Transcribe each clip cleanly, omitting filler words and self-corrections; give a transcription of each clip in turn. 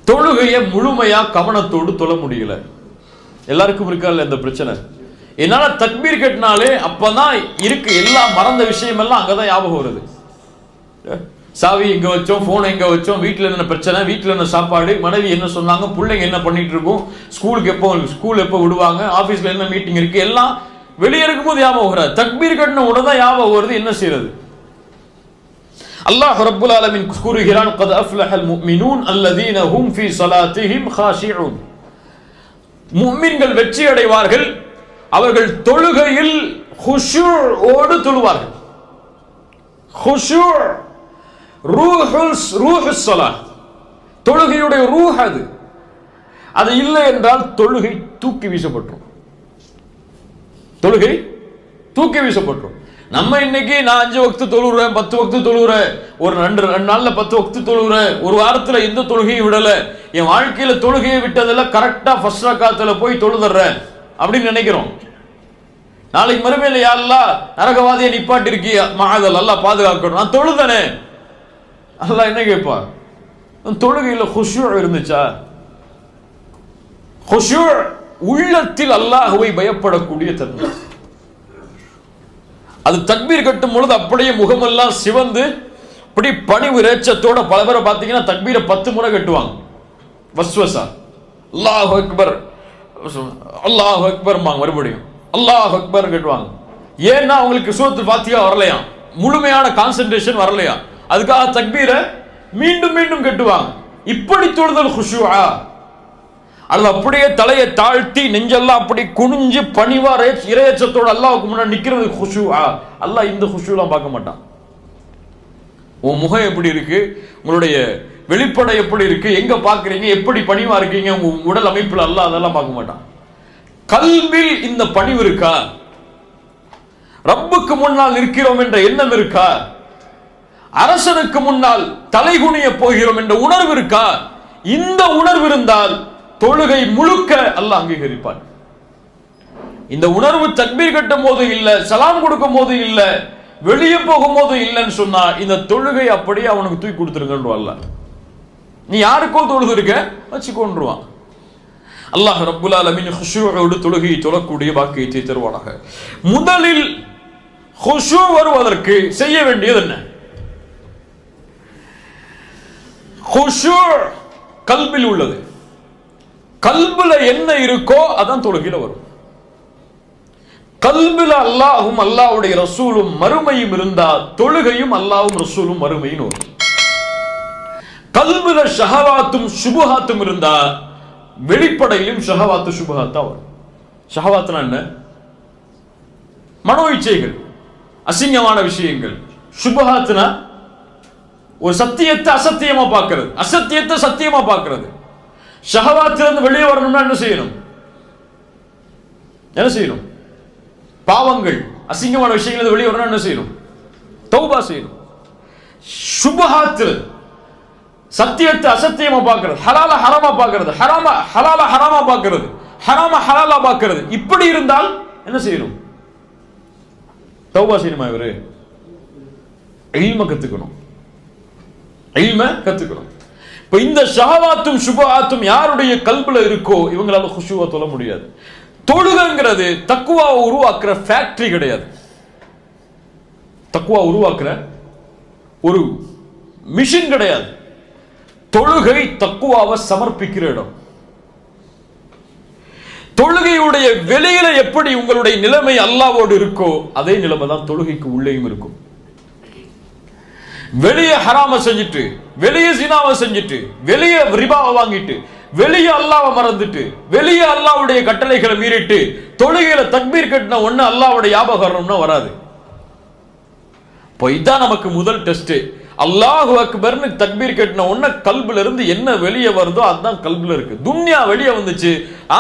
தொழுகையை முழுமையா கவனத்தோடு தொழ முடியல. எல்லாருக்கும் இருக்கா இல்ல இந்த பிரச்சனை? என்னால தக்பீர் கட்டினாலே அப்பதான் இருக்கு எல்லா மறந்த விஷயம் எல்லாம் அங்கதான் ஞாபகம் வருது. சாவி எங்க வச்சோம், போன் எங்க வச்சோம், வீட்டுல என்ன பிரச்சனை, வீட்டுல என்ன சாப்பாடு, மனைவி என்ன சொன்னாங்க, பிள்ளைங்க என்ன பண்ணிட்டு இருக்கும், ஸ்கூல் எப்போ விடுவாங்க, ஆபீஸ்ல என்ன மீட்டிங் இருக்கு, எல்லாம் வெளியே இருக்கும்போது ஞாபகம் வராது. தக்பீர் கட்டின உடனே ஞாபகம் வருது. என்ன செய்யறது? அல்லாஹ் ரப்புல் ஆலமீன் கூறுகிறான், قد أفلح المؤمنون الذين هم في صلاتهم خاشعون. முஃமின்கள் வெற்றி அடைவார்கள், அவர்கள் தொழுகையில் குஷூஓடு தொழுவார்கள். குஷூ ரூஹுஸ் ஸலாத், தொழுகையுடைய ரூஹ் அது. அது இல்லை என்றால் தொழுகை தூக்கி வீசப்பட்டுரும். தொழுகை தூக்கி வீசப்பட்டுரும். நம்ம இன்னைக்கு நான் 5 வக்து தொழுகிறேன், 10 வக்து தொழுகிறேன், ஒரு 2 நாள்ல 10 வக்து தொழுகிறேன், ஒரு வாரத்துல எந்த தொழுகையும் விடல, என் வாழ்க்கையில தொழுகையை விட்டதெல்லாம் கரெக்டா ஃபர்ஸ்ட் ரக்காத்துல போய் தொழுதுறேன் அப்படின்னு நினைக்கிறோம். நாளைக்கு மறுமையில யா அல்லாஹ் நரகவாதியை நிப்பாட்டி இருக்கியா, மஹதல் அல்லாஹ் பாதுகாக்கணும், நான் தொழுதனே. அல்லாஹ் என்ன கேட்பா? தொழுகையில குஷூ இருந்துச்சா? குஷூ உள்ளத்தில் அல்லாஹ்வை பயப்படக்கூடிய தன்மை. அது தக்பீர் கட்டும் பொழுது அப்படியே முகமெல்லாம் சிவந்து அப்படி பணிவு ரேச்சத்தோட பல பேரை பார்த்தீங்கன்னா தக்பீரை 10 முறை கட்டுவாங்க. வஸ்வசா அல்லாஹ் அக்பர் அல்லாஹ் அக்பர் மறுபடியும் அல்லாஹ் அக்பர் கட்டுவாங்க. ஏன்னா அவங்களுக்கு சூரத்துல் ஃபாத்திஹா வரலையா, முழுமையான கான்சென்ட்ரேஷன் வரலையா, அதுக்காக தக்பீரை மீண்டும் மீண்டும் கட்டுவாங்க. இப்படி தொழுதல் குஷூஆ. அது அப்படியே தலையை தாழ்த்தி நெஞ்செல்லாம் அப்படி குனிஞ்சு பணிவா இறையச்சத்தோட அல்லாஹ்வுக்கு முன்னாடி நிக்கிறது குஷூஆ. அல்லாஹ் இந்த குஷூலாம் பார்க்க மாட்டான். உன் முகம் எப்படி இருக்கு, உங்களுடைய வெளிப்படை எப்படி இருக்கு, எங்க பாக்குறீங்க, எப்படி பணிவா இருக்கீங்க, உங்க உடல் அமைப்புல அல்லாஹ் அதெல்லாம் பார்க்க மாட்டான். கல்வில் இந்த பணிவு இருக்கா? ரப்புக்கு முன்னால் நிற்கிறோம் என்ற எண்ணம் இருக்கா? அரசனுக்கு முன்னால் தலைகுனிய போகிறோம் என்ற உணர்வு இருக்கா? இந்த உணர்வு இருந்தால் தொழுகை முழுக்க அல்லாஹ் அங்கீகரிப்பான். இந்த உணர்வு தக்பீர் கட்டும் போது இல்ல, சலாம் கொடுக்கும் போது இல்ல, வெளியே போகும் போது இல்லைன்னு சொன்னா இந்த தொழுகை அப்படியே அவனுக்கு தூக்கி கொடுத்துருங்கன்றான் அல்லாஹ். நீ யாருக்கோ தொழுது இருக்க வச்சுக்கொண்டுருவான். அல்லாஹ் ரப்புல் ஆலமீன் குஷூஓடு தொழுகையை தொழக்கூடிய பாக்கியத்தை தருவானாக. முதலில் குஷூ வருவதற்கு செய்ய வேண்டியது என்ன? குஷூ கல்பில் உள்ளது. கல்புல என்ன இருக்கோ அதான் தொழுகையில வரும். கல்புல அல்லாஹும் அல்லாஹ்வுடைய ரசூலும் மறுமையும் இருந்தா தொழுகையும் அல்லாஹ்வும் ரசூலும் மறுமையும் வரும். கல்புல ஷஹவாத்தும் சுபஹாத்தும் இருந்தா வெளிப்படையிலும் ஷஹவாத்து சுபஹாத்தா வரும். ஷஹவாத்னா என்ன? மனோ இச்சைகள், அசிங்கமான விஷயங்கள். சுபஹாத்னா ஒரு சத்தியத்தை அசத்தியமா பார்க்கிறது, அசத்தியத்தை சத்தியமா பார்க்கிறது. ஷஹவாத்திலிருந்து வெளியே வரணும்னா என்ன செய்யணும்? என்ன செய்யணும்? பாவங்கள், அசிங்கமான விஷயங்கள் வெளியே வரணும் என்ன செய்யணும்? தௌபா செய்யணும். சுபஹாத்தில் சத்தியத்தை அசத்தியமா பார்க்கிறது, ஹலால ஹராமா பார்க்கிறது, ஹலால ஹராமா பார்க்கிறது, ஹராம ஹலாலா பார்க்கிறது. இப்படி இருந்தால் என்ன செய்யணும்? தௌபா செய்யணுமா? இவரு இல்ம கத்துக்கணும், இல்ம கத்துக்கணும். இப்ப இந்த ஷஹவாத்தும் சுபஹாத்தும் யாருடைய கல்புல இருக்கோ இவங்களால குஷூவா தொழ முடியாது. தொழுகைங்கிறது தக்வாவை உருவாக்குற ஃபேக்டரி கிடையாது. தக்வா உருவாக்குற ஒரு மிஷின் கிடையாது. தொழுகை தக்வாவை சமர்ப்பிக்கிற இடம். தொழுகையுடைய வெளியில எப்படி உங்களுடைய நிலைமை அல்லாஹ்வோடு இருக்கோ அதே நிலைமை தான் தொழுகைக்கு உள்ளேயும் இருக்கும். வெளியே ஹராம செஞ்சுட்டு, வெளியே சினாவை செஞ்சுட்டு, வெளியே ரிபாவை வாங்கிட்டு, வெளியே அல்லாஹ்வை மறந்துட்டு, வெளியே அல்லாஹ்வுடைய கட்டளைகளை மீறிட்டு தொழுகையில தக்பீர் கட்டின ஒண்ணு அல்லாஹ்வுடைய ஞாபகம்னா வராது. இப்போ இதான் நமக்கு முதல் டெஸ்ட். அல்லாஹு அக்பர்னு தக்பீர் கட்டின உடனே கல்புல இருந்து என்ன வெளியே வருதோ அதுதான் கல்புல இருக்கு. துன்யா வெளியே வந்துச்சு,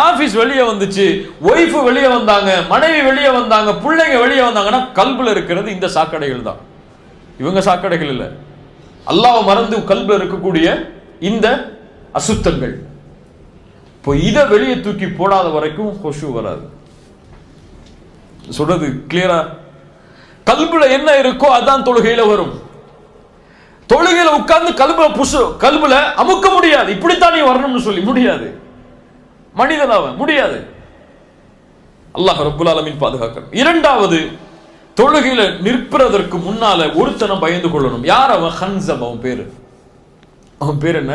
ஆபீஸ் வெளியே வந்துச்சு, ஒய்ஃப் வெளியே வந்தாங்க, மனைவி வெளியே வந்தாங்க, பிள்ளைங்க வெளியே வந்தாங்கன்னா கல்புல இருக்கிறது இந்த சாக்கடைகள் தான். இவங்க சாக்கடைகள் இல்ல, அல்லாஹ் மறந்து கல்புல இருக்கக்கூடிய இந்த அசுத்தங்கள். இப்போ இதை வெளியே தூக்கி போடாத வரைக்கும் குஷூ வராது. சொல்றது கிளியரா? கல்புல என்ன இருக்கோ அதான் தொழுகையில வரும். தொழுகையில உட்கார்ந்து கல்புல அமுக்க முடியாது. இப்படித்தான் நீ வரணும்னு சொல்லி முடியாது. மனிதன் அவன் முடியாது. அல்லாஹ் ரப்புல் ஆலமீன் பாதுகாக்கணும். இரண்டாவது, தொழுகையில நிற்பதற்கு முன்னால ஒருத்தனை பயந்து கொள்ளணும். யார் அவன்? ஹன்சம். அவன் பேர் என்ன?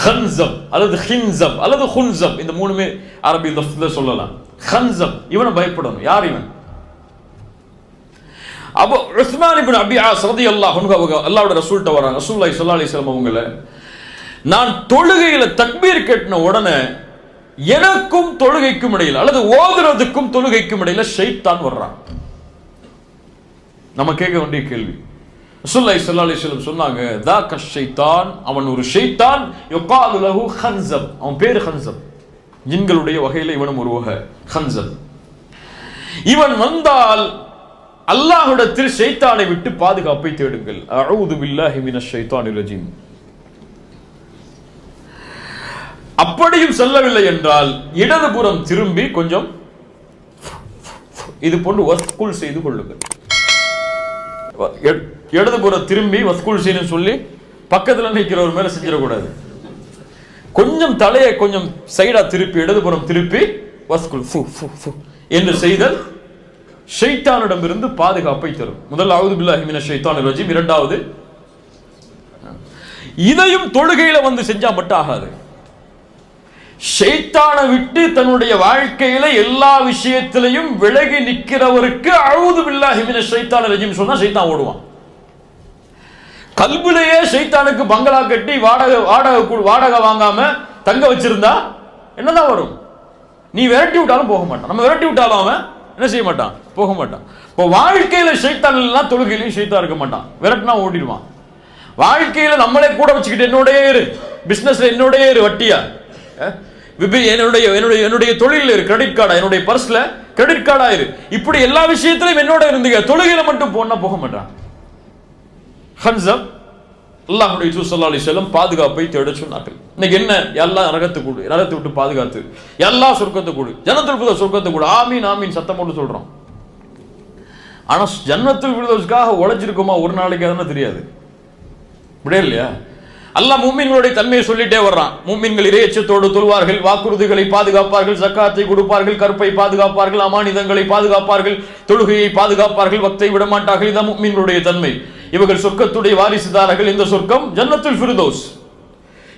ஹன்சம் அல்லது ஹின்சம் அல்லது ஹுன்சம். இந்த மூணுமே அரபி லஃப்ல சொல்லலாம். ஹன்சம், இவனை பயப்படணும். யார் இவன்? அபு உஸ்மான் இப்னு அபி ஆஸ் ரலியல்லாஹு அன்ஹு அவங்க அல்லாஹ்வுடைய ரசூல்ட்ட வராங்க. ரசூலுல்லாஹி ஸல்லல்லாஹு அலைஹி வஸல்லம் அவங்கள, நான் தொழுகையில தக்பீர் கட்டின உடனே எனக்கும் தொழுகைக்கும் இடையில அல்லது ஓதுறதுக்கும் தொழுகைக்கும் இடையில ஷைத்தான் வர்றான். நம்ம கேட்க வேண்டிய கேள்வி. ரசூலுல்லாஹி ஸல்லல்லாஹு அலைஹி வஸல்லம் சொன்னாங்க, தாக்க ஷைத்தான், அவன் ஒரு ஷைத்தான், யுகாலு லஹு ஹன்சப், அவன் பேர் ஹன்சப். ஜின்களுடைய வகையில இவனும் ஒரு வகை ஹன்சப். இவன் வந்தால் அல்லாஹ்விடத்தில் ஷைத்தானை விட்டு பாதுகாப்பை தேடுங்கள். அஊது பில்லாஹி மினஷ் ஷைத்தானிர் ரஜீம். அப்படியும் செல்லவில்லை என்றால் இடதுபுறம் திரும்பி கொஞ்சம் இது போன்று வஸ்குல் செய்து கொள்ளுங்கள். இடதுபுறம் திரும்பி வஸ்குல் செய்யணும்னு சொல்லி பக்கத்தில் நிற்கிறவர் மேல செஞ்சிடக்கூடாது. கொஞ்சம் தலையை கொஞ்சம் சைடா திருப்பி இடதுபுறம் திருப்பி வஸ்குல் என்று செய்தல் ஷைத்தானிடமிருந்து பாதுகாப்பை தரும். முதல் அஊது பில்லாஹி மினஷ் ஷைத்தானிர் ரஜீம். இரண்டாவது, இதையும் தொழுகையில வந்து செஞ்சா மட்டும் ஆகாது. ஷைத்தானை விட்டு தன்னுடைய வாழ்க்கையில எல்லா விஷயத்திலையும் விலகி நிற்கிறவருக்கு அஊது பில்லாஹி மினஷ் ஷைத்தானிர் ரஜீம் சொன்னா ஷைத்தான் ஓடுவான். கல்புலையே ஷைத்தானுக்கு பங்களா கட்டி வாடகை வாங்காம தங்க வச்சிருந்தா என்னதான் வரும்? நீ விரட்டி விட்டாலும் போக மாட்டான். நம்ம விரட்டி விட்டாலும் அவன் என்ன செய்ய மாட்டான்? போக மாட்டான். இப்போ வாழ்க்கையில ஷைத்தான் இல்லைன்னா தொழுகையிலையும் ஷைத்தான் இருக்க மாட்டான். விரட்டினா ஓடிடுவான். வாழ்க்கையில நம்மளே கூட வச்சுக்கிட்டு என்னோடய இரு, பிசினஸ்ல என்னோடய இரு, வட்டியா என்னுடைய தொழில் இரு, கிரெடிட் கார்டா, என்னுடைய பர்ஸ்ல கிரெடிட் கார்டா இரு, இப்படி எல்லா விஷயத்திலும் என்னோட இருந்துங்க, தொழுகையில மட்டும் போனா போக மாட்டான். ஹன்சப் அல்லாஹ்வுடைய தூதர் ஸல்லல்லாஹு அலைஹி வஸல்லம் பாதுகாப்பை தேட சொன்னார்கள். இன்னைக்கு என்ன? எல்லா நரகத்தை விட்டு பாதுகாத்து, எல்லா சொர்க்கத்தை கூடு, ஜன்னத்துல் ஃபிர்தௌஸ் சொர்க்கத்தை கூடு, ஆமீன் ஆமீன் சத்தம் போட்டு சொல்றோம். ஆனா ஜன்னத்துல் ஃபிர்தௌஸ்க்காக உழைச்சிருக்கோமா ஒரு நாளைக்கு அதுன்னு தெரியாது. இப்படியே இல்லையா? அல்லாஹ் முஃமின்களுடைய தன்மையை சொல்லிட்டே வர்றான். முஃமின்கள் இறையச்சத்தோடு தொழுவார்கள், வாக்குறுதிகளை பாதுகாப்பார்கள், ஜக்காத்தை கொடுப்பார்கள், கற்பை பாதுகாப்பார்கள், அமானிதங்களை பாதுகாப்பார்கள், தொழுகையை பாதுகாப்பார்கள், வக்தை விட மாட்டார்கள். இதான் முஃமின்களுடைய தன்மை. இவர்கள் சொர்க்கத்துடைய வாரிசுதாரர்கள். இந்த சொர்க்கம் ஜன்னத்துல் ஃபிர்தௌஸ்.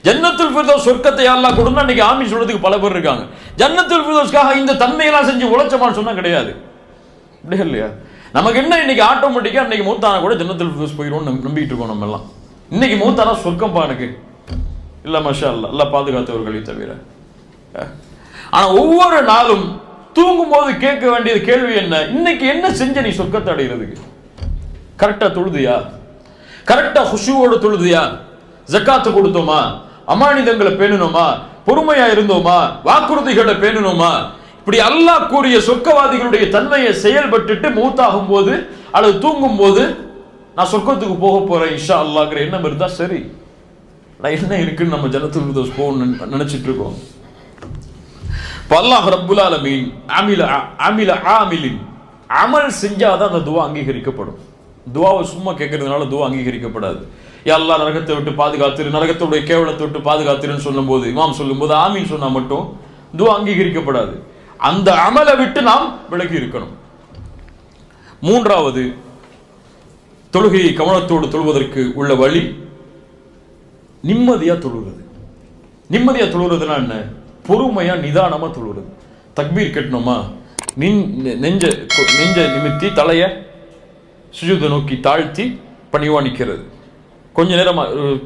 ஜன்னத்துல் ஃபிர்தௌஸ் சொர்க்கத்தை அல்லாஹ் கொடுனா இன்னைக்கு ஆமீன் சொல்றதுக்கு பல பேர் இருக்காங்க. ஜன்னத்துல் ஃபிர்தௌஸ்க்காக இந்த தன்மையெல்லாம் செஞ்சு உழைச்சமான்னு சொன்னா கிடையாது. அப்படியே இல்லையா? நமக்கு என்ன இன்னைக்கு ஆட்டோமேட்டிக்கா இன்னைக்கு மூத்தானா கூட ஜன்னத்துல் ஃபிர்தௌஸ் போயிடும் நம்பிட்டு இருக்கோம் நம்ம எல்லாம். இன்னைக்கு மூத்தானா சொர்க்கம் எனக்கு இல்ல, மாஷா அல்லாஹ், அல்லாஹ் பாதுகாத்தவர்களை தவிர. ஆனா ஒவ்வொரு நாளும் தூங்கும் போது கேட்க வேண்டியது கேள்வி என்ன? இன்னைக்கு என்ன செஞ்ச நீ சொர்க்கத்தை அடைகிறதுக்கு? கரெக்டா தொழுதியா? கரெக்டா ஹுஷூவோடு தொழுதியா? ஜக்காத்து கொடுத்தோமா? அமானிதங்களை பேணணுமா? பொறுமையா இருந்தோமா? வாக்குறுதிகளை பேணணுமா? இப்படி அல்லாஹ் கூறிய சொர்க்கவாதிகளுடைய தன்மையை செயல்பட்டுட்டு மூத்தாகும் போது அல்லது தூங்கும் போது நான் சொர்க்கத்துக்கு போக போறேன் இன்ஷா அல்லாஹ்ங்கிற எண்ணம் இருந்தா சரி. என்ன இருக்குன்னு நம்ம ஜன்னத்துல் ஃபிர்தௌஸ் போகணும்னு நினைச்சிட்டு இருக்கோம். அல்லாஹ் ரப்புல் ஆலமீன் அமல் செஞ்சாதான் அந்த துவா அங்கீகரிக்கப்படும். துவாவை சும்மா கேட்கறதுனால துவா அங்கீகரிக்கப்படாது. யா அல்லாஹ் நரகத்தை விட்டு பாதுகாத்திரு, நரகத்துடைய கேவலத்தை விட்டு பாதுகாத்திருன்னு சொல்லும்போது, இமாம் சொல்லும்போது ஆமீன் சொன்னா மட்டும் துவா அங்கீகரிக்கப்படாது. அந்த அமலை விட்டு நாம் விலகி இருக்கணும். மூன்றாவது, தொழுகையை கவனத்தோடு தொழுவதற்கு உள்ள வழி நிம்மதியா தொழுகிறது. நிம்மதியா தொழுகிறதுனா என்ன? பொறுமையா நிதானமா தொழுகிறது. தக்பீர் கட்டணுமா, நெஞ்ச நிமித்தி தலைய சுஜூதை நோக்கி தாழ்த்தி பணிவா நிற்கிறது. கொஞ்ச நேரம்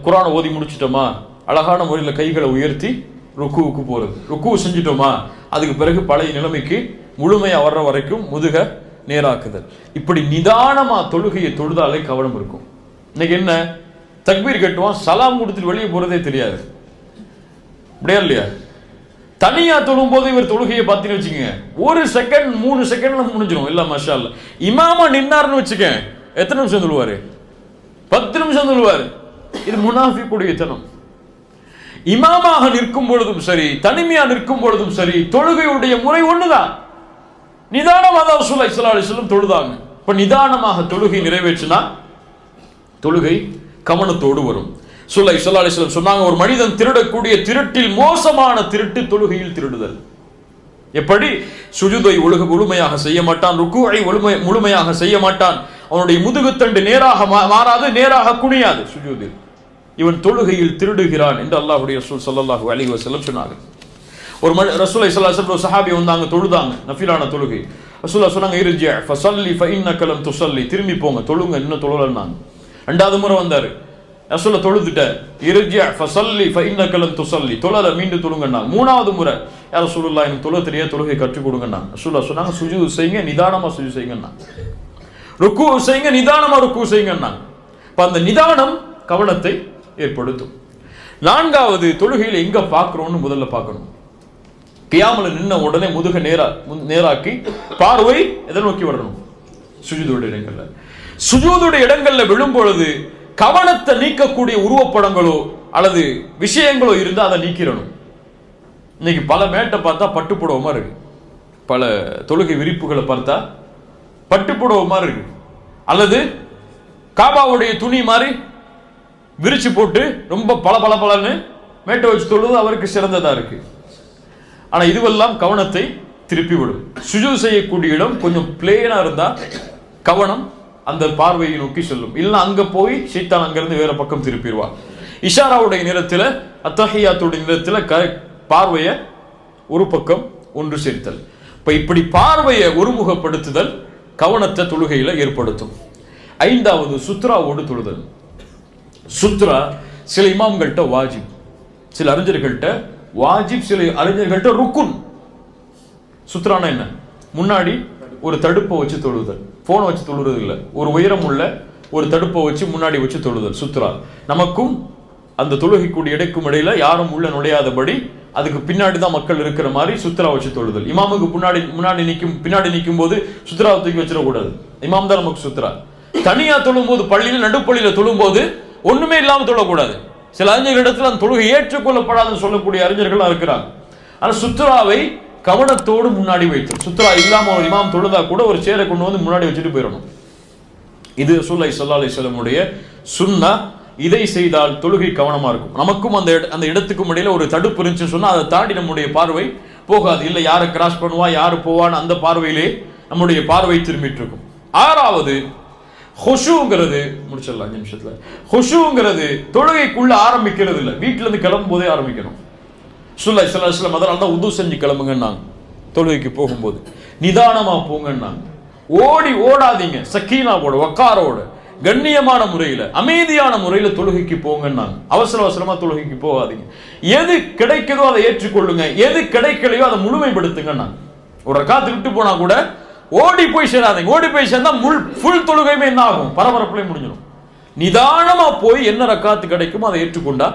குர்ஆனை ஓதி முடிச்சிட்டோமா, அழகான முறையில் கைகளை உயர்த்தி ருக்குவுக்கு போறது. ருக்கு செஞ்சிட்டோமா, அதுக்கு பிறகு பழைய நிலைமைக்கு முழுமையா வர்ற வரைக்கும் முதுக நேராக்குதல். இப்படி நிதானமா தொழுகையை தொழுதாலே கவனம் இருக்கும். இன்னைக்கு என்ன? தக்பீர் கட்டுவான், சலாம் கொடுத்துட்டு வெளியே போறதே தெரியாது. அப்படியா இல்லையா? தனியா தொழும் போது இவர் தொழுகையை பார்த்தீங்கன்னு வச்சுக்கோங்க, 1 செகண்ட் 3 செகண்ட்ல முடிஞ்சிடும். இல்ல மாஷா அல்லாஹ். இமாமா நின்னார்னு வச்சுக்க, எத்தனை நிமிஷம் சொல்லுவாரு? 10 நிமிஷம் சொல்லுவாரு. இது முனாஃபிக்குடைய தனம். இமாமாக நிற்கும் பொழுதும் சரி, தனிமையா நிற்கும் பொழுதும் சரி, தொழுகையுடைய முறை ஒண்ணுதான். நிதானமாக ரசூலுல்லாஹி ஸல்லல்லாஹு அலைஹி வஸல்லம் தொழுதாங்க. இப்ப நிதானமாக தொழுகை நிறைவேற்றினா தொழுகை கவனத்தோடு வரும். ஸல்லல்லாஹு அலைஹி வஸல்லம் சொன்னாங்க, ஒரு மனிதன் திருடக்கூடிய திருட்டில் மோசமான திருட்டு தொழுகையில் திருடுதல். எப்படி? சுஜூதை முழுமையாக செய்ய மாட்டான், ருக்குஐ முழுமையாக செய்ய மாட்டான், அவனுடைய முதுகுத்தண்டு நேராக மாறாது, நேராக குனியாது சுஜூதில். இவன் தொழுகையில் திருடுகிறான் என்று அல்லாஹ்வுடைய ரசூல் ஸல்லல்லாஹு அலைஹி வஸல்லம் சொன்னாங்க. ஒரு ரசூலுல்லாஹி ஸல்லல்லாஹு அலைஹி வஸல்லம் சஹாபி வந்தாங்க, தொழுதாங்க, நஃபிலான தொழுகை. ரசூலுல்லாஹ் சொன்னாங்க, இர்ஜி ஃபஸல்லி ஃபஇன்னக லம் துஸல்லி, திரும்பி போங்க, தொழுங்க, இன்னும் தொழலன்னாங்க. ரெண்டாவது முறை வந்தாரு, ரசூலுல்லாஹ் தொழுதுட்ட, இர்ஜி ஃபஸல்லி ஃபஇன்னக லம் துஸல்லி, தொழல, மீண்டும் தொழுங்கன்னாங்க. மூணாவது முறை, யா ரசூலுல்லாஹ் எனக்கு தொழ தெரியாது, தொழுகை கற்றுக் கொடுங்கன்னாங்க. ரசூலுல்லாஹ் சொன்னாங்க, சுஜூது செய்யுங்க, நிதானமா சுஜூது செய்யுங்கன்னாங்க. ருக்கு செய்யுங்க, நிதானமா ருக்கு செய்யுங்கன்னாங்க. அப்ப அந்த நிதானம் கவனத்தை ஏற்படுத்தும். நான்காவது, தொழுகையில் எங்க பார்க்கிறோம்னு முதல்ல பார்க்கணும். கியாமல நின்ன உடனே முதுக நேராக்கி பார்வை எதை நோக்கி வரணும்? சுஜூதுடைய இடங்கள்ல. சுஜூதுடைய இடங்கள்ல விழும் பொழுது கவனத்தை நீக்கக்கூடிய உருவப்படங்களோ அல்லது விஷயங்களோ இருந்தா அதை நீக்கிறணும். இன்னைக்கு பல மேட்டை பார்த்தா பட்டுப்புடவை மாதிரி இருக்கு, பல தொழுகை விரிப்புகளை பார்த்தா பட்டுப்புடவை மாதிரி இருக்கு, அல்லது காபாவுடைய துணி மாதிரி விரிச்சு போட்டு ரொம்ப பளபளன்னு மேட்டை வச்சு தொழுது அவருக்கு சிறந்ததா இருக்கு. ஆனா இதுவெல்லாம் கவனத்தை திருப்பி விடும். சுஜூது செய்யக்கூடிய இடம் கொஞ்சம் பிளேனா இருந்தா கவனம் அந்த பார்வையை நோக்கி செல்லும். இல்ல அங்க போய் ஷைத்தான் அங்கிருந்து வேற பக்கம் திருப்பிடுவா. இஷாராவுடைய நேரத்தில், அத்தஹியாத்துடைய நேரத்தில் பார்வையை ஒரு பக்கம் ஒன்று சேர்த்தல். இப்படி பார்வையை ஒருமுகப்படுத்துதல் கவனத்தை தொழுகையில ஏற்படுத்தும். ஐந்தாவது, சுத்ராவோடு தொழுதல். சுத்ரா சில இமாம்கள்ட்ட வாஜிப், சில அறிஞர்கள்ட்ட வாஜிப், சில அறிஞர்கள்ட்ட ருக்குன். சுத்ரானா என்ன? முன்னாடி ஒரு தடுப்பை வச்சு தொழுதல், போனை வச்சு தொழுறது இல்லை, ஒரு உயரம் உள்ள ஒரு தடுப்பை வச்சு முன்னாடி வச்சு தொழுதல் சுத்ரா. நமக்கும் அந்த தொழுகைக்கூடிய இடைக்கும் இடையில யாரும் உள்ள நுழையாதபடி அதுக்கு பின்னாடி தான் மக்கள் இருக்கிற மாதிரி சுத்ரா வச்சு தொழுதல். இமாமுக்கு பின்னாடி நிற்கும் போது சுத்ராவை தூக்கி வச்சிடக்கூடாது, இமாம் தான் நமக்கு சுத்ரா. தனியா தொழும் போது, பள்ளியில் நடுப்பள்ளியில தொழும் போது ஒண்ணுமே இல்லாம தொழக்கூடாது. சில அறிஞர்கள் இடத்துல அந்த தொழுகை ஏற்றுக்கொள்ளப்படாதுன்னு சொல்லக்கூடிய அறிஞர்கள் இருக்கிறாங்க. ஆனா சுத்ராவை கவனத்தோடு முன்னாடி வைத்து, சுத்ரா இல்லாம ஒரு இமாம் தொழுதா கூட ஒரு சேரை கொண்டு வந்து முன்னாடி வச்சுட்டு போயிடணும். இது ரசூலுல்லாஹி ஸல்லல்லாஹு அலைஹி வஸல்லமுடைய சுன்னா. இதை செய்தால் தொழுகை கவனமா இருக்கும். நமக்கும் அந்த இடத்துக்கும் இடையில ஒரு தடுப்பு இருந்துச்சுன்னு சொன்னா அதை தாண்டி நம்முடைய பார்வை போகாது. இல்லை யாரை கிராஸ் பண்ணுவா, யாரு போவான்னு அந்த பார்வையிலே நம்முடைய பார்வை திரும்பிட்டு இருக்கும். ஆறாவது, ஹுஷூங்கிறது, முடிச்சிடலாம் 5 நிமிஷத்துல. ஹுஷூங்கிறது தொழுகைக்குள்ள ஆரம்பிக்கிறது இல்லை, வீட்டுல இருந்து கிளம்பும் போதே ஆரம்பிக்கணும். ரசூலுல்லாஹி ஸல்லல்லாஹு அலைஹி வஸல்லம் அதனால தான் உது செஞ்சு கிளம்புங்கன்னாங்க. தொழுகைக்கு போகும்போது நிதானமா போங்கன்னாங்க. ஓடாதீங்க, சக்கீனாவோட வக்காரோட கண்ணியமான முறையில அமைதியான முறையில தொழுகைக்கு போங்கன்னாங்க. அவசரமா தொழுகைக்கு போகாதீங்க. எது கிடைக்குதோ அதை ஏற்றுக்கொள்ளுங்க, எது கிடைக்கலையோ அதை முழுமைப்படுத்துங்கன்னாங்க. ஒரு ரக்காத்து விட்டு போனா கூட ஓடி போய் சேராதீங்க. ஓடி போய் சேர்ந்தா ஃபுல் தொழுகையுமே என்ன ஆகும்? பரபரப்புல முடிஞ்சிடும். நிதானமா போய் என்ன ரக்காத்து கிடைக்குமோ அதை ஏற்றுக்கொண்டா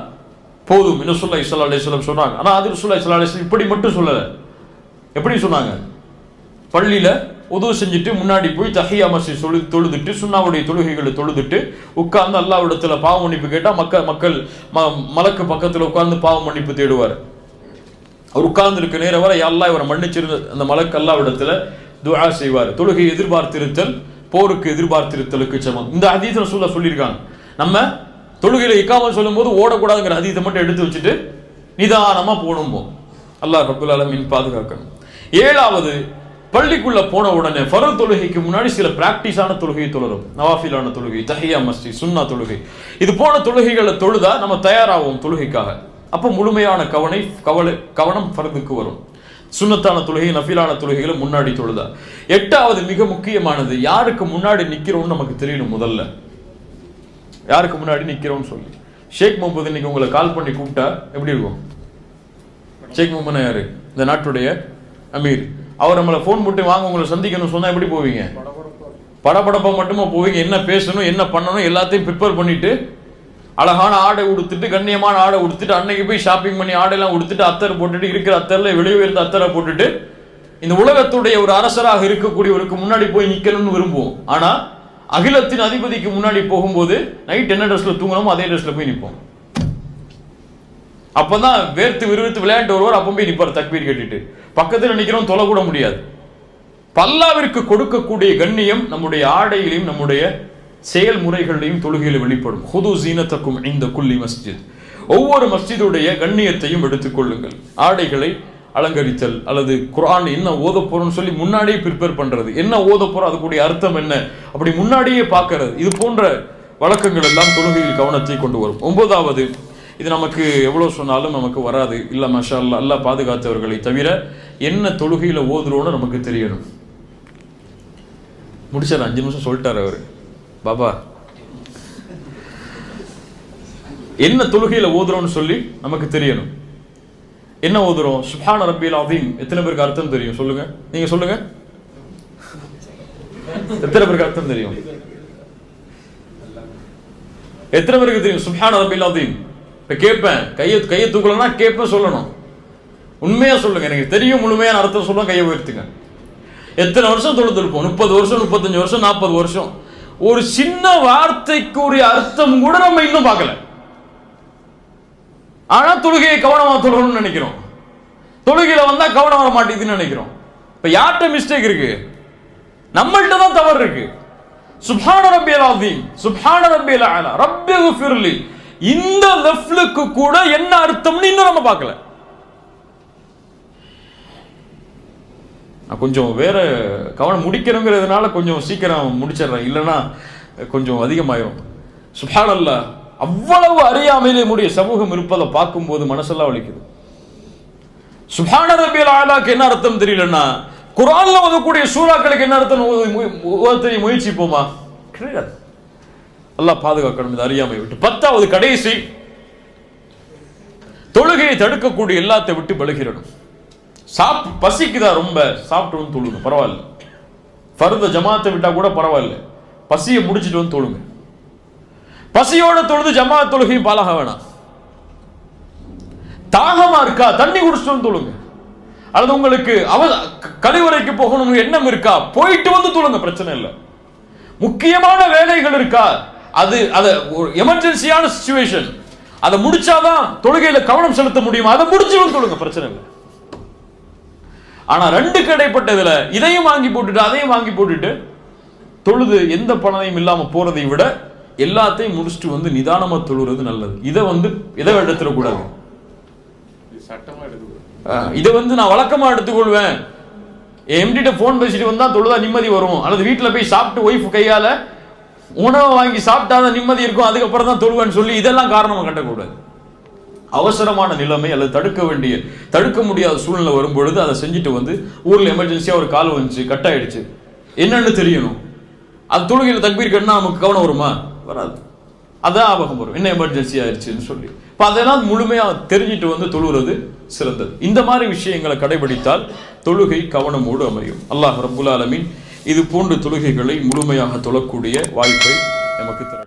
போதும். ரசூலுல்லாஹி ஸல்லல்லாஹு அலைஹி வஸல்லம் சொன்னாங்க. ஆனா அது ரசூலுல்லாஹி ஸல்லல்லாஹு அலைஹி வஸல்லம் இப்படி மட்டும் சொல்லல. எப்படி சொன்னாங்க? பள்ளியில உது செஞ்சுட்டு முன்னாடி போய் தஹியா மஸ்ஜித் தொழுதுட்டு சுன்னாவுடைய தொழுகைகளை தொழுதுட்டு உட்கார்ந்து அல்லாஹ்விடத்துல பாவ மன்னிப்பு கேட்டா மக்கள் மலக்கு பக்கத்துல உட்கார்ந்து பாவ மன்னிப்பு தேடுவார். அவர் உட்கார்ந்து இருக்க நேரம் வரை அல்லாஹ் இவரை மன்னிச்சிருந்த அந்த மலக்கு அல்லாஹ்விடத்துல துஆ செய்வார். தொழுகை எதிர்பார்த்திருத்தல் போருக்கு எதிர்பார்த்திருத்தலுக்கு சமம். இந்த ஹதீஸ் ரசூலுல்லாஹ் சொல்லியிருக்காங்க. நம்ம தொழுகையில இகாமத் சொல்லும் போது ஓடக்கூடாதுங்கிற ஹதீஸை மட்டும் எடுத்து வச்சுட்டு நிதானமா போகணும். அல்லாஹ் ரப்பல் ஆலமீன் பாதுகாக்கணும். ஏழாவது, பள்ளிக்குள்ள போன உடனே ஃபர்த் தொழுகைக்கு முன்னாடி சில பிராக்டிஸான தொழுகையை தொழரும். நவாஃபிலான தொழுகை, தஹியா மஸ்ஜித், சுன்னா தொழுகை, இது போன தொழுகைகளை தொழுதா நம்ம தயாராகும் தொழுகைக்காக. அப்போ முழுமையான கவனம் ஃபர்துக்கு வரும். சுன்னத்தான தொழுகை, நஃபிலான தொழுகைகளை முன்னாடி தொழுதா. எட்டாவது, மிக முக்கியமானது, யாருக்கு முன்னாடி நிக்கிறோம்னு நமக்கு தெரியணும். முதல்ல யாருக்கு முன்னாடி நிக்கிறோம்னு சொல்லி. ஷேக் முகமது இன்னைக்கு உங்களை கால் பண்ணி கூப்பிட்டா எப்படி இருக்கும்? ஷேக் முகமது யாரு? இந்த நாட்டுடைய அமீர். அவர் நம்மளை ஃபோன் போட்டு வாங்க உங்களை சந்திக்கணும் சொன்னா எப்படி போவீங்க? படபடப்பா மட்டுமா போவீங்க? என்ன பேசணும், என்ன பண்ணணும் எல்லாத்தையும் ப்ரிப்பேர் பண்ணிட்டு அழகான ஆடை உடுத்துட்டு, கண்ணியமான ஆடை உடுத்துட்டு, அன்னைக்கு போய் ஷாப்பிங் பண்ணி ஆடையெல்லாம் உடுத்துட்டு, அத்தர் போட்டுட்டு, இருக்கிற அத்தர்ல வெளியே இருந்த அத்தரை போட்டுட்டு இந்த உலகத்துடைய ஒரு அரசராக இருக்கக்கூடியவருக்கு முன்னாடி போய் நிக்கணும்னு விரும்புவோம். ஆனா அகிலத்தின் அதிபதிக்கு முன்னாடி போகும்போது நைட் என்ன ட்ரெஸ்ல தூங்கணுமோ அதே ட்ரெஸ்ல போய் நிற்போம். அப்பதான் வேர்த்து விறுவிறுத்து விளையாண்டு வருவார். அப்ப போய் நிற்பார் தக்பீர் கேட்டுட்டு. பக்கத்தில் நிக்கிறோம், தொலை கூட முடியாது. பல்லாவிற்கு கொடுக்கக்கூடிய கண்ணியம் நம்முடைய ஆடையிலையும் நம்முடைய செயல்முறைகளையும் தொழுகையில் வெளிப்படும். ஹுது ஜீனத்தக்கும் இந்த குல்லி மஸ்ஜித், ஒவ்வொரு மஸ்ஜிதுடைய கண்ணியத்தையும் எடுத்துக்கொள்ளுங்கள். ஆடைகளை அலங்கரித்தல் அல்லது குர்ஆன் என்ன ஓத போறோம்னு சொல்லி முன்னாடியே ப்ரிப்பேர் பண்றது, என்ன ஓத போறோம் அதுக்குடைய அர்த்தம் என்ன அப்படி முன்னாடியே பார்க்கறது, இது போன்ற வழக்கங்கள் எல்லாம் தொழுகையில் கவனத்தை கொண்டு வரும். 9வது, இது நமக்கு எவ்வளவு சொன்னாலும் நமக்கு வராது, இல்ல மாஷா அல்லாஹ், அல்லாஹ் பாதுகாத்தவர்களை தவிர, என்ன தொழுகையில ஓதுறோன்னு நமக்கு தெரியணும். முடிச்சார், 5 நிமிஷம் சொல்லிட்டார் அவரு. பாபா என்ன தொழுகையில ஓதுறோம்னு சொல்லி நமக்கு தெரியணும். என்ன ஓதுறோம்? சுப்ஹான ரப்பில் அதீம். எத்தனை பேருக்கு அர்த்தம் தெரியும் சொல்லுங்க, நீங்க சொல்லுங்க. எத்தனை பேருக்கு அர்த்தம் தெரியும்? எத்தனை பேருக்கு தெரியும் சுப்ஹான ரப்பில் அதீம்? இப்ப கேட்பேன், கையை தூக்கலன்னா கேட்பேன், சொல்லணும். உண்மையா சொல்லுங்க, எனக்கு தெரியும் முழுமையான அர்த்தம் சொல்லுங்க, கையை உயர்த்துங்க. எத்தனை வருஷம் தொழுதுருப்போம்? 30 வருஷம், 35 வருஷம், 40 வருஷம். ஒரு சின்ன வார்த்தைக்குரிய அர்த்தம் கூட நம்ம இன்னும் பார்க்கல. ஆனா தொழுகையை கவனமா தொழணும்னு நினைக்கிறோம். தொழுகையில வந்தா கவனம் வர மாட்டேங்குதுன்னு நினைக்கிறோம். இப்ப யார்கிட்ட மிஸ்டேக் இருக்கு? நம்மள்ட்ட தான் தவறு இருக்கு. சுப்ஹான ரப்பியல் அதீம், சுப்ஹான ரப்பியல் அலா, ரப்பிக்ஃபிர்லி, இந்த லஃப்லுக்கு கூட என்ன அர்த்தம்னு இன்னும் நம்ம பார்க்கல. கொஞ்சம் வேற கவனம் முடிக்கணுங்கிறதுனால கொஞ்சம் சீக்கிரம் முடிச்சிடறேன், இல்லைன்னா கொஞ்சம் அதிகமாயிரும். சுப்ஹானல்லாஹ், அவ்வளவு அறியாமையிலே முடிய சமூகம் இருப்பதை பார்க்கும்போது மனசெல்லாம் வலிக்குது. சுப்ஹான ரப்பியல் ஆலாக்கு என்ன அர்த்தம் தெரியலன்னா, குர்ஆன்ல ஓதக்கூடிய சூறாக்களுக்கு என்ன அர்த்தம் ஓத முயற்சிப்போமா? கிடையாது. அல்லாஹ் பாதுகாக்கணும் இந்த அறியாமை விட்டு. 10வது கடைசி, தொழுகையை தடுக்கக்கூடிய எல்லாத்தை விட்டு விலகிடணும். பசிக்குதா ரொம்ப, சாப்பிட்டு வந்து தொழுங்க, பரவாயில்ல. ஃபர்த ஜமாத்தை விட்டா கூட பரவாயில்ல, பசியை முடிச்சுட்டு வந்து தொழுங்க. பசியோட தொழுது ஜமாத் தொழுகையும் பாலாக வேணாம். தாகமா இருக்கா, தண்ணி குடிச்சிட்டு வந்து தொழுங்க. அல்லது உங்களுக்கு கழிவறைக்கு போகணும் எண்ணம் இருக்கா, போயிட்டு வந்து தொழுங்க, பிரச்சனை இல்லை. முக்கியமான வேலைகள் இருக்கா, அது எமர்ஜென்சியான சிச்சுவேஷன், அதை முடிச்சாதான் தொழுகையில கவனம் செலுத்த முடியும், அதை முடிச்சு வந்து தொழுங்க, பிரச்சனை இல்லை. ஆனா 2க்கு இடைப்பட்டதுல இதையும் வாங்கி போட்டுட்டு அதையும் வாங்கி போட்டுட்டு தொழுது எந்த பணத்தையும் இல்லாம போறதை விட எல்லாத்தையும் முடிச்சுட்டு வந்து நிதானமா தொழுறது நல்லது. இதை எடுத்துடக்கூடாது. இதை நான் வழக்கமா எடுத்துக்கொள்வேன். எம்டிட்ட போன் பேசிட்டு வந்தா தொழுதா நிம்மதி வரும், அல்லது வீட்டுல போய் சாப்பிட்டு ஒய்ஃப் கையால உணவை வாங்கி சாப்பிட்டாதான் நிம்மதி இருக்கும், அதுக்கப்புறம் தான் தொழுவேன்னு சொல்லி இதெல்லாம் காரணமா கட்டக்கூடாது. அவசரமான நிலைமை அல்லது தடுக்க முடியாத சூழ்நிலை வரும்பொழுது அதை செஞ்சுட்டு வந்து ஊர்ல எமர்ஜென்சியா ஒரு கால் வந்துச்சு, கட் ஆயிடுச்சு, என்னன்னு தெரியணும். அது தொழுகையில தக்பீர் கட்டினா நமக்கு கவனம் வருமா? வராது. அதான் ஆபகம் வரும், என்ன எமர்ஜென்சி ஆயிடுச்சுன்னு சொல்லி. இப்ப அதெல்லாம் முழுமையா தெரிஞ்சிட்டு வந்து தொழுகிறது சிறந்தது. இந்த மாதிரி விஷயங்களை கடைபிடித்தால் தொழுகை கவனமோடு அமையும். அல்லாஹ் ரப்புல் ஆலமீன் இது போன்ற தொழுகைகளை முழுமையாக தொழக்கூடிய வாய்ப்பை நமக்கு தர